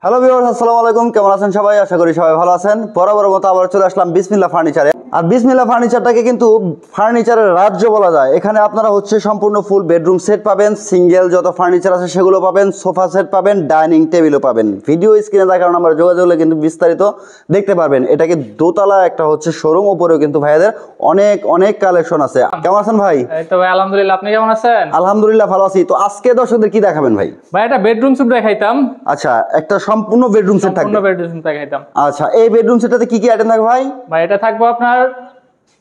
Hello viewers, আসসালামু আলাইকুম। কেমন আছেন সবাই? আশা করি সবাই ভালো আছেন। বরাবর মতো আবার চলে আসলাম বিসমিল্লাহ ফার্নিচারে। আর বিসমিল্লাহ ফার্নিচারটাকে কিন্তু ফার্নিচারের রাজ্য বলা যায়। এখানে আপনারা সম্পূর্ণ ফুল বেডরুম সেট পাবেন, সিঙ্গেল যত ফার্নিচার আছে সেগুলো পাবেন, সোফা সেট পাবেন, ডাইনিং টেবিলও পাবেন। ভিডিও স্ক্রিনে দেখার নাম্বারে যোগাযোগ করলে কিন্তু বিস্তারিত দেখতে পারবেন। এটাকে দোতলা একটা শোরুম, উপরেও কিন্তু ভাইয়াদের অনেক অনেক কালেকশন আছে। কেমন আছেন ভাই? এই তো ভাই আলহামদুলিল্লাহ, আপনি কেমন আছেন? আলহামদুলিল্লাহ ভালো আছি। তো আজকে দর্শকদের কি দেখাবেন ভাই? ভাই এটা বেডরুম সেট দেখাইতাম। আচ্ছা, একটা সম্পূর্ণ বেডরুম সেট থাকবে। সম্পূর্ণ বেডরুম সেট দেখাইতাম। আচ্ছা, এই বেডরুম সেটটাতে কি কি আইটেম থাকবে ভাই? ভাই এটা থাকবে আপনার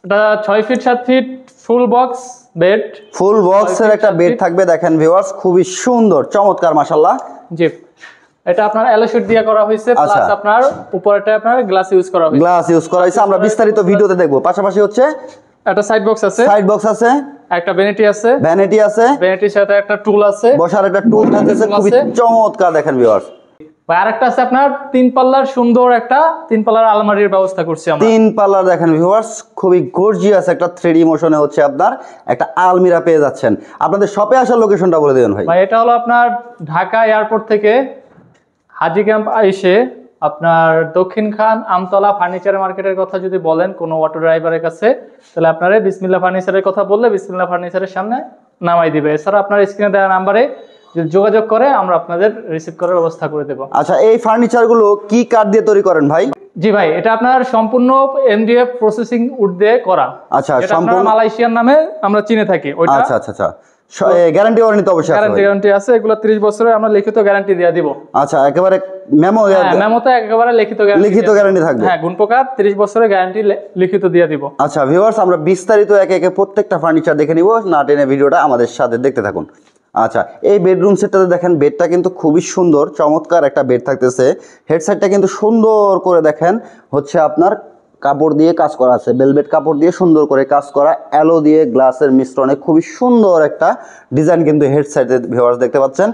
এটা 6 feet 7 feet full box bed. Full বক্সের একটা বেড থাকবে। দেখেন ভিউয়ার্স, খুবই সুন্দর চমৎকার মাশাআল্লাহ। জি, এটা আপনার এলো শীট দিয়ে করা হয়েছে, প্লাস আপনার উপরেটা আপনার গ্লাস ইউজ করা হয়েছে। গ্লাস ইউজ করা হয়েছে, আমরা বিস্তারিত ভিডিওতে দেখব। পাশাপাশি একটা সাইড বক্স আছে, একটা ভ্যানিটি আছে, ভ্যানিটির সাথে একটা টুল আছে, বসার একটা টুল থাকতেছে, খুবই চমৎকার। দেখেন ভিউয়ার্স, ভাই আরেকটা আছে আপনার 3 পাল্লার সুন্দর একটা 3 পাল্লার আলমারির ব্যবস্থা করছি আমরা। 3 পাল্লার দেখেন ভিউয়ার্স, খুবই গর্জিয়াস একটা 3D মোশনে আপনার একটা আলমিরা পেয়ে যাচ্ছেন। আপনাদের শপে আসার লোকেশনটা বলে দেবেন ভাই। ভাই এটা হলো আপনার ঢাকা এয়ারপোর্ট থেকে হাজি ক্যাম্প এসে আপনার দক্ষিণ খান আমতলা ফার্নিচার মার্কেটের কথা যদি বলেন কোনো অটো ড্রাইভারের কাছে, তাহলে আপনারা বিসমিল্লাহ ফার্নিচারের কথা বললে বিসমিল্লাহ ফার্নিচারের সামনে নামাই দিবে। এছাড়া আপনার স্ক্রিনে দেওয়া নাম্বারে যদি যোগাযোগ করে আমরা আপনাদের রিসিভ করার ব্যবস্থা করে দেব। আচ্ছা, এই ফার্নিচারগুলো কি কাঠ দিয়ে তৈরি করেন ভাই? জি ভাই, এটা আপনার সম্পূর্ণ এমডিএফ প্রসেসিং উড দিয়ে করা। আচ্ছা, সম্পূর্ণ মালয়েশিয়ান নামে আমরা চিনে থাকি ওইটা। আচ্ছা আচ্ছা আচ্ছা, গ্যারান্টি ওয়ারেন্টি তো অবশ্যই আছে। গ্যারান্টি আছে, এগুলো 30 বছরের আমরা লিখিত গ্যারান্টি দিয়ে দিব। আচ্ছা, একেবারে মেমোতে একেবারে লিখিত গ্যারান্টি থাকবে। হ্যাঁ, গুণ প্রকার 30 বছরের গ্যারান্টি লিখিত দিয়ে দিব। আচ্ছা ভিউয়ার্স, আমরা বিস্তারিত একে একে প্রত্যেকটা ফার্নিচার দেখে নিব। না টেনে ভিডিওটা আমাদের সাথে দেখতে থাকুন। আচ্ছা, এই বেডরুম সেটটাতে দেখেন বেডটা কিন্তু খুবই সুন্দর চমৎকার একটা বেড থাকতেছে। হেডসাইডটা কিন্তু সুন্দর করে দেখেন আপনার কাপড় দিয়ে কাজ করা আছে, ভেলভেট কাপড় দিয়ে সুন্দর করে কাজ করা, অ্যালো দিয়ে গ্লাসের মিশ্রণে খুবই সুন্দর একটা ডিজাইন কিন্তু হেড সাইডে ভিউয়ার্স দেখতে পাচ্ছেন।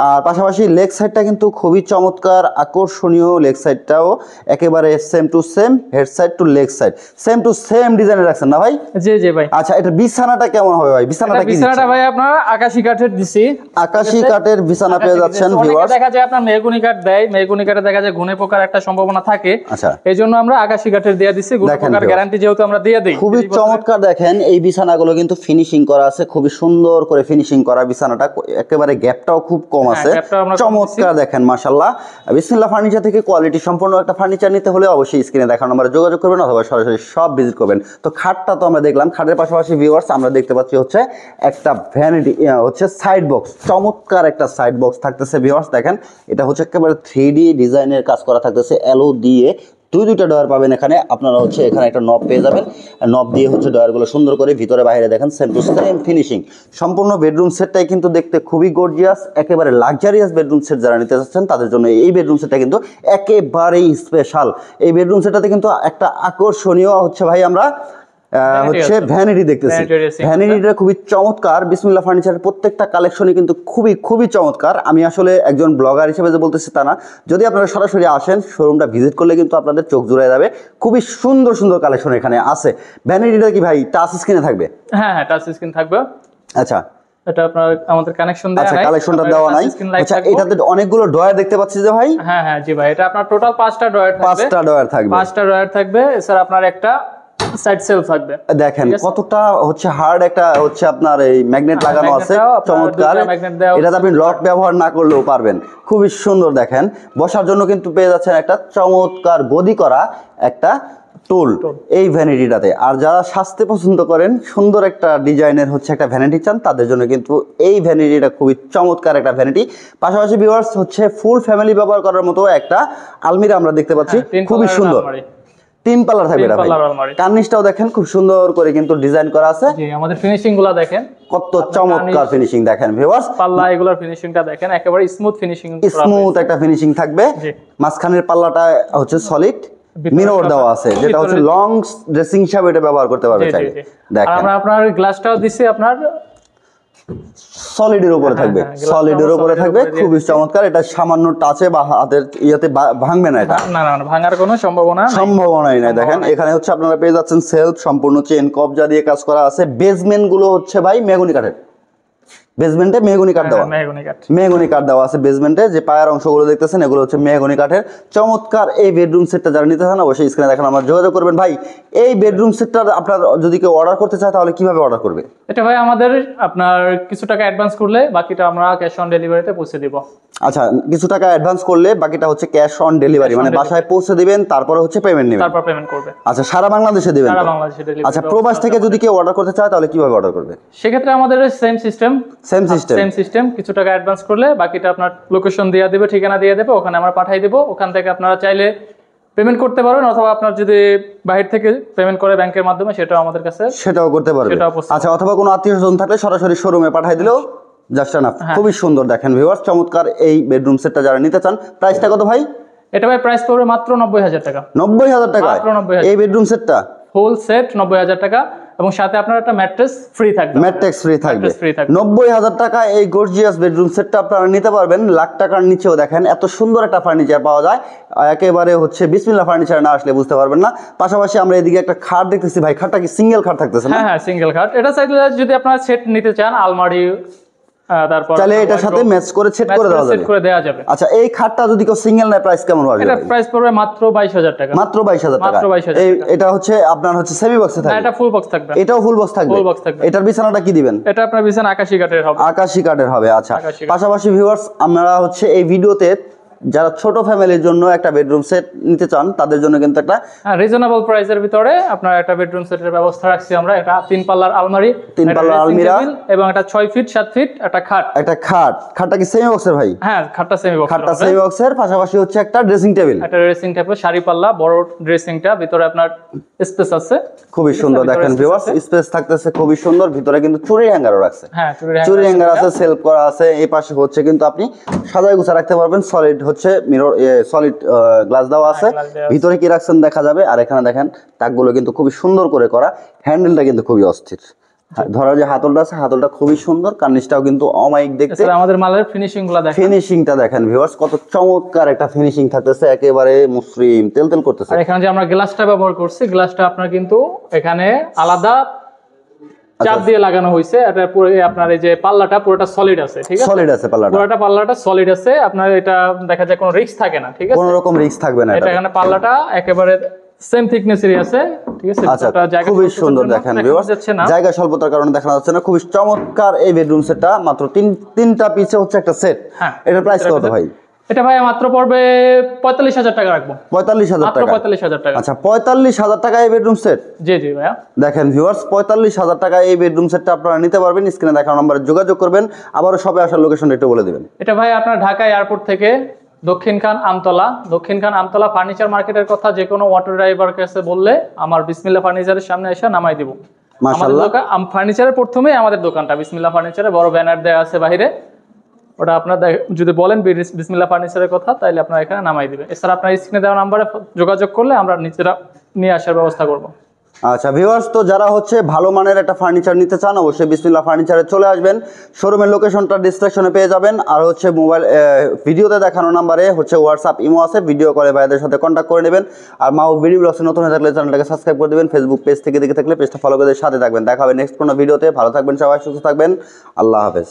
আর পাশাপাশি লেগ সাইডটা কিন্তু খুবই চমৎকার আকর্ষণীয়। লেগ সাইডটাও একেবারে same to same, head side to leg side same to same ডিজাইনে রাখছেন না ভাই? জি জি ভাই। আচ্ছা, এটা বিছানাটা কেমন হবে ভাই? বিছানাটা ভাই আপনার আকাশী কাঠের দিছি। আকাশী কাঠের বিছানা পেয়ে যাচ্ছেন ভিউয়ার্স। দেখা যায় আপনার মেহগনি কাঠ দেয়, মেহগনি কাঠে দেখা যায় ঘুনে পোকার একটা সম্ভাবনা থাকে। আচ্ছা, এইজন্য আমরা আকাশী কাঠের দিয়ে দিছি, ঘুনে পোকার গ্যারান্টি যেহেতু আমরা দিয়ে দেই। খুবই চমৎকার। দেখেন এই বিছানাগুলো কিন্তু ফিনিশিং করা আছে, খুবই সুন্দর করে ফিনিশিং করা বিছানাটা, একেবারে গ্যাপটাও খুব কম আছে, চমৎকার। দেখেন মাশাআল্লাহ। বিসমিল্লাহ ফার্নিচার থেকে কোয়ালিটি সম্পন্ন একটা ফার্নিচার নিতে হলে অবশ্যই স্ক্রিনে দেখানো নম্বরে যোগাযোগ করবেন অথবা সরাসরি সব ভিজিট করবেন। তো খাটটা তো আমরা দেখলাম, খাটের পাশাপাশি ভিউয়ার্স আমরা দেখতে পাচ্ছি একটা ভ্যানিটি সাইড বক্স, চমৎকার একটা সাইড বক্স থাকতেছে ভিউয়ার্স। দেখেন এটা একেবারে 3D ডিজাইনের কাজ করা থাকতেছে, অ্যালো দিয়ে দুইটা ডয়ার পাবেন এখানে। আপনারা এখানে একটা নব পেয়ে যাবেন, নব দিয়ে ডয়ারগুলো সুন্দর করে ভিতরে বাইরে দেখেন সেম টু সেম ফিনিশিং। সম্পূর্ণ বেডরুম সেটটাই কিন্তু দেখতে খুবই গর্জিয়াস, একেবারে লাক্সারিয়াস বেডরুম সেট যারা নিতে চাচ্ছেন তাদের জন্য এই বেডরুম সেটটা কিন্তু একেবারেই স্পেশাল। এই বেডরুম সেটটাতে কিন্তু একটা আকর্ষণীয় ভাই আমরা ভ্যানিটি দেখতেছি। ভ্যানিটিটা খুবই চমৎকার। বিসমিল্লাহ ফার্নিচারের প্রত্যেকটা কালেকশনই কিন্তু খুবই খুবই চমৎকার। আমি আসলে একজন ব্লগার হিসেবে যে বলতেছি তা না, যদি আপনারা সরাসরি আসেন শোরুমটা ভিজিট করলে কিন্তু আপনাদের চোখ জুড়ে যাবে। খুবই সুন্দর সুন্দর কালেকশন এখানে আছে। ভ্যানিটিটা কি ভাই টাচ স্ক্রিনে থাকবে? হ্যাঁ হ্যাঁ, টাচ স্ক্রিন থাকবে। আচ্ছা, এটা আপনার আমাদের কানেকশন দেওয়া নাই। আচ্ছা, কালেকশনটা দেওয়া নাই। আচ্ছা, এটাতে অনেকগুলো ডয়ার দেখতে পাচ্ছি যে ভাই। হ্যাঁ হ্যাঁ জি ভাই, এটা আপনার টোটাল 5টা ডয়ার থাকবে। 5টা ডয়ার থাকবে। 5টা ডয়ার থাকবে। এছাড়া আপনার একটা সাইড সেলফ থাকবে। দেখেন কতটা হার্ড একটা আপনার এই ম্যাগনেট লাগানো আছে, চমৎকার। এটাতে আপনি লক ব্যবহার না করলেও পারবেন, খুবই সুন্দর। দেখেন বসার জন্য কিন্তু পেয়ে যাচ্ছেন একটা চমৎকার গদি করা একটা টুল এই ভ্যানিটিটাতে। আর যারা সাজতে পছন্দ করেন, সুন্দর একটা ডিজাইনের একটা ভ্যানিটি চান, তাদের জন্য কিন্তু এই ভ্যানিটিটা খুবই চমৎকার একটা ভ্যানিটি। পাশাপাশি ভিউয়ার্স ফুল ফ্যামিলি ব্যবহার করার মতো একটা আলমিরা আমরা দেখতে পাচ্ছি, খুবই সুন্দর। 3 পাল্লার থাকবে এটা ভাই। কার্নিশটাও দেখেন খুব সুন্দর করে কিন্তু ডিজাইন করা আছে। জি, আমাদের ফিনিশিং গুলো দেখেন কত চমৎকার ফিনিশিং। দেখেন ভিউয়ার্স, পাল্লা এগুলোর ফিনিশিংটা দেখেন, একেবারে স্মুথ ফিনিশিং, স্মুথ একটা ফিনিশিং থাকবে। মাঝখানের পাল্লাটা সলিড মিরর দেওয়া আছে, যেটা লং ড্রেসিং হিসাবে এটা ব্যবহার করতে পারবে চাইলে। দেখেন আমরা আপনার গ্লাসটাও দিছি আপনার সলিডের উপরে থাকবে, সলিডের উপরে থাকবে, খুবই চমৎকার। এটা সামান্য টাচে বা হাতের ইয়াতে ভাঙবে না, এটা না না ভাঙার কোনো সম্ভাবনাই নাই। দেখেন এখানে আপনারা পেয়ে যাচ্ছেন সেলফ, সম্পূর্ণ চেন কবজা দিয়ে কাজ করা আছে। বেসমেন্ট গুলো ভাই মেহগনি কাঠের, বেসমেন্টে মেহগনি কাঠ দেওয়া, মেহগনি কাঠ, মেহগনি কাঠ দেওয়া আছে বেসমেন্টে। যে পায়ের অংশগুলো দেখতেছেন এগুলো হচ্ছে মেহগনি কাঠের। চমৎকার এই বেডরুম সেটটা যারা নিতে চান অবশ্যই স্ক্রিনে দেখেন আমরা যোগাযোগ করবেন। ভাই এই বেডরুম সেটটা আপনার যদি কেউ অর্ডার করতে চায় তাহলে কিভাবে অর্ডার করবে? এটা ভাই আমাদের আপনার কিছু টাকা অ্যাডভান্স করলে বাকিটা আমরা ক্যাশ অন ডেলিভারিতে পৌঁছে দিব। আচ্ছা, কিছু টাকা অ্যাডভান্স করলে বাকিটা হচ্ছে ক্যাশ অন ডেলিভারি, মানে বাসায় পৌঁছে দিবেন, তারপরে হচ্ছে পেমেন্ট নেবেন, তারপর পেমেন্ট করবে। আচ্ছা, সারা বাংলাদেশে দিবেন? সারা বাংলাদেশে ডেলিভারি। আচ্ছা, প্রবাস থেকে যদি কেউ অর্ডার করতে চায় তাহলে কিভাবে অর্ডার করবে? সেক্ষেত্রে আমাদের সেম সিস্টেম, সেম সিস্টেম। কিছু টাকা অ্যাডভান্স করলে বাকিটা আপনার লোকেশন দিয়ে দেবে, ঠিকানা দিয়ে দেবে, ওখানে আমরা পাঠিয়ে দেবো। ওখান থেকে আপনারা চাইলে পেমেন্ট করতে পারবেন, অথবা আপনার যদি বাইরে থেকে পেমেন্ট করে ব্যাংকের মাধ্যমে সেটাও আমাদের কাছে সেটাও করতে পারবেন। আচ্ছা, অথবা কোনো আত্মীয় স্বজন থাকলে সরাসরি শোরুমে পাঠিয়ে দিলেও জাস্ট এনাফ। খুবই সুন্দর দেখেন ভিউয়ার্স, চমৎকার এই বেডরুম সেটটা যারা নিতে চান। প্রাইসটা কত ভাই? এটা ভাই প্রাইস পড়বে মাত্র 90,000 টাকা। 90,000 টাকা মাত্র 90,000 এই বেডরুম সেটটা, ফুল সেট 90,000 টাকা, এবং সাথে আপনার একটা ম্যাট্রেস ফ্রি থাকবে। ম্যাট্রেস ফ্রি থাকবে। 90,000 টাকা এই গর্জিয়াস বেডরুম সেটটা আপনারা নিতে পারবেন। লাখ টাকার নিচেও দেখেন এত সুন্দর একটা ফার্নিচার পাওয়া যায়। একেবারে হচ্ছে বিসমিল্লাহ ফার্নিচার না আসলে বুঝতে পারবেন না। পাশাপাশি আমরা এদিকে একটা খাট দেখতেছি ভাই, খাটটা কি সিঙ্গেল খাট থাকতেছে না? হ্যাঁ, সিঙ্গেল খাট। এটা চাইলে যদি আপনারা সেট নিতে চান, আলমারি তারপর তাহলে এটার সাথে ম্যাচ করে সেট করে দেওয়া যাবে। আচ্ছা, এই খাটটা যদি কেউ সিঙ্গেল নেয় প্রাইস কেমন হবে? এটা প্রাইস পড়বে মাত্র 22,000 টাকা। মাত্র 22,000 টাকা। এটা হচ্ছে আপনার হচ্ছে সেমি বক্সে থাকবে? এটা ফুল বক্স থাকবে। এটাও ফুল বক্স থাকবে? ফুল বক্স থাকবে। এটার বিছানাটা কি দিবেন? এটা আপনার বিছানা আকাশী কাঠের হবে। আকাশী কাঠের হবে। আচ্ছা, পাশাপাশি ভিউয়ার্স আমরা হচ্ছে এই ভিডিওতে যারা ছোট ফ্যামিলির জন্য একটা বেডরুম সেট নিতে চান তাদের জন্য কিন্তু একটা রিজনেবল প্রাইসের ভিতরে আপনার একটা বেডরুম সেটের ব্যবস্থা রাখছি আমরা। এটা 3 পাল্লার আলমারি, 3 পাল্লার আলমিরা, এবং একটা 6 ফিট 7 ফিট একটা খাট। খাটটা কি সেমি বক্সের ভাই? হ্যাঁ, খাটটা সেমি বক্স। খাটটা সেমি বক্সের, পাশাপাশি হচ্ছে একটা ড্রেসিং টেবিল। একটা ড্রেসিং টেবিল, সারি পাল্লা, বড় ড্রেসিংটা, ভিতরে আপনার স্পেস আছে খুবই সুন্দর দেখেন ভিউয়ার্স, স্পেস থাকতেছে খুবই সুন্দর। ভিতরে কিন্তু চুরি হ্যাঙ্গারও রাখছে। হ্যাঁ, চুরি হ্যাঙ্গার আছে, সেলফ করা আছে। এই পাশে হচ্ছে কিন্তু আপনি সাজায় গুছা রাখতে পারবেন। সলিড হচ্ছে মিরর, সলিড গ্লাস দেওয়া আছে। ভিতরে কি রাখছেন দেখা যাবে। আর এখানে দেখেন তাকগুলো কিন্তু খুবই সুন্দর করে করা। হ্যান্ডেলটা কিন্তু খুবই অস্থির। ধরা যে হাতলটা আছে, হাতলটা খুবই সুন্দর। কার্নিশটাও কিন্তু অমাইক দেখতে। আমাদের মালের ফিনিশিংগুলো দেখেন, ফিনিশিংটা দেখেন ভিউয়ার্স, কত চমৎকার একটা ফিনিশিং থাকতেছে, একেবারে মসৃণ তেল করতেছে। আর এখানে যে আমরা গ্লাসটা ব্যবহার করছি, গ্লাসটা আপনার কিন্তু এখানে আলাদা চাপ দিয়ে লাগানো হয়েছে। এটা পুরো আপনার এই যে পাল্লাটা পুরোটা সলিড আছে, ঠিক আছে? সলিড আছে পাল্লাটা, পুরোটা পাল্লাটা সলিড আছে। আপনার এটা দেখা যায় কোনো রিস্ক থাকে না, ঠিক আছে? কোনো রকম রিস্ক থাকবে না। এটা এখানে পাল্লাটা একেবারে সেম থিকনেসেরই আছে, ঠিক আছে? আচ্ছা, খুবই সুন্দর দেখেন ভিউয়ার্স, জায়গা স্বল্পতার কারণে দেখা যাচ্ছে না। খুবই চমৎকার এই বেডরুম সেটটা, মাত্র তিনটা পিসে হচ্ছে একটা সেট। এটার প্রাইস কত ভাই? এটা ভাই মাত্র পড়বে 45,000 টাকা রাখবো। 45,000 টাকা? 45,000 টাকা। আচ্ছা, 45,000 টাকা এই বেডরুম সেট? জি ভাইয়া। দেখেন ভিউয়ার্স, 45,000 টাকা এই বেডরুম সেটটা আপনারা নিতে পারবেন। স্ক্রিনে দেখানো নম্বরে যোগাযোগ করবেন। আবারও সবে আসার লোকেশনটা একটু বলে দিবেন। এটা ভাই আপনার ঢাকা এয়ারপোর্ট থেকে দক্ষিণখান আমতলা ফার্নিচার মার্কেটের কথা যে কোনো অটো ড্রাইভার কাছে বললে আমার বিসমিল্লাহ ফার্নিচারের সামনে এসে নামাই দিব। মাশাআল্লাহ, ফার্নিচারের প্রথমেই আমাদের দোকানটা বিসমিল্লাহ ফার্নিচারে বড় ব্যানার দেওয়া আছে বাইরে। ওটা আপনার যদি বলেন বিসমিল্লাহ ফার্নিচারের কথা, তাহলে আপনার এখানে নামাই দিবে। এছাড়া আপনার স্ক্রিনে দেওয়া নাম্বারে যোগাযোগ করলে আমরা নিজেরা নিয়ে আসার ব্যবস্থা করব। আচ্ছা ভিউয়ার্স, তো যারা হচ্ছে ভালো মানের একটা ফার্নিচার নিতে চান অবশ্যই বিসমিল্লাহ ফার্নিচারে চলে আসবেন। শোরুমের লোকেশনটা ডিসক্রিপশনে পেয়ে যাবেন। আর হচ্ছে মোবাইল ভিডিওতে দেখানো নাম্বারে হচ্ছে হোয়াটসঅ্যাপ ইমো আছে, ভিডিও কলে ভাইদের সাথে কন্ট্যাক্ট করে নেবেন। আর মাহবুব ভিডিও ব্লগসে নতুন হয়ে থাকলে চ্যানেলটাকে সাবস্ক্রাইব করে দেবেন। ফেসবুক পেজ থেকে দেখে থাকলে পেজটা ফলো করে সাথে থাকবেন। দেখা হবে নেক্সট কোনো ভিডিওতে। ভালো থাকবেন সবাই, সুস্থ থাকবেন। আল্লাহ হাফেজ।